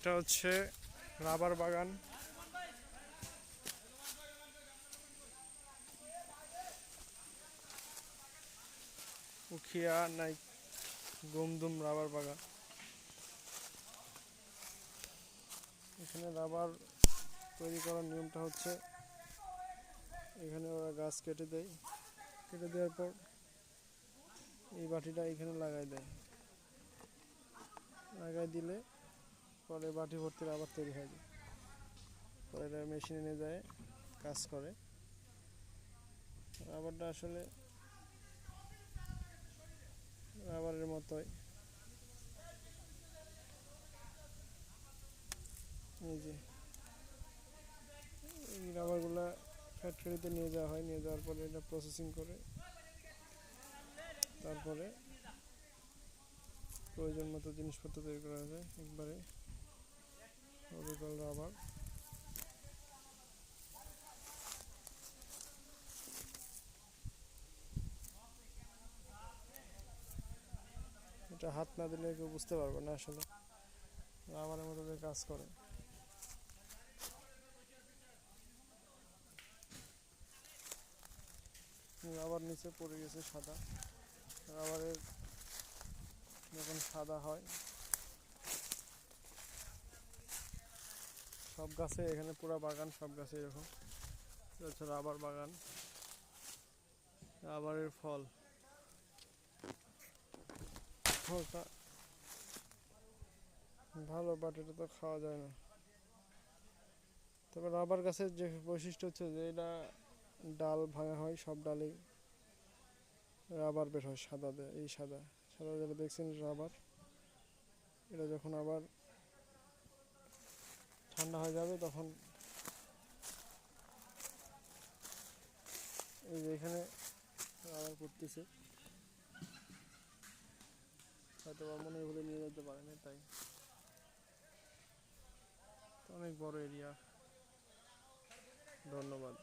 এটা হচ্ছে রাবার বাগান। উখিয়া নাই গুমদুম রাবার বাগান। এখানে রাবার তৈরি করার নিয়মটা হচ্ছে, এখানে ওরা গাছ কেটে দেয়, কেটে দেওয়ার পর এই বাটিটা এখানে লাগাই দেয়, লাগাই দিলে পরে বাটি ভর্তি রাবার তৈরি হয়ে যায়। পরে এটা মেশিনে নিয়ে যায় কাজ করে। রাবারটা আসলে রাবারের মতোই। এই যে এই রাবারগুলা ফ্যাক্টরিতে নিয়ে যাওয়া হয়, নিয়ে যাওয়ার পরে এটা প্রসেসিং করে তারপরে প্রয়োজন মতো জিনিসপত্র তৈরি করা যায়। একবারে অবিকল রাবার। এটা হাত না দিলে কেউ বুঝতে পারবে না আসলে রাবারের মতো যে কাজ করে। রাবার নিচে পড়ে গেছে সাদা। রাবারের যখন সাদা হয়, সব গাছে এখানে পুরো বাগান, সব গাছে এরকম। এটা হচ্ছে রাবার বাগান, রাবারের ফল। ফলটা ভালো, বাট এটা তো খাওয়া যায় না। তবে রাবার গাছের যে বৈশিষ্ট্য হচ্ছে যে এটা ডাল ভাঙা হয়, সব ডালেই রাবার বের হয় সাদা দেয়। এই সাদা সাদা যেটা দেখছেন রাবার, এটা যখন আবার ঠান্ডা হয়ে যাবে তখন এই যে এখানে রাবার করতেছে, হয়তো বা মনে ভুলে নিয়ে যেতে পারে না, তাই অনেক বড় এরিয়া। ধন্যবাদ।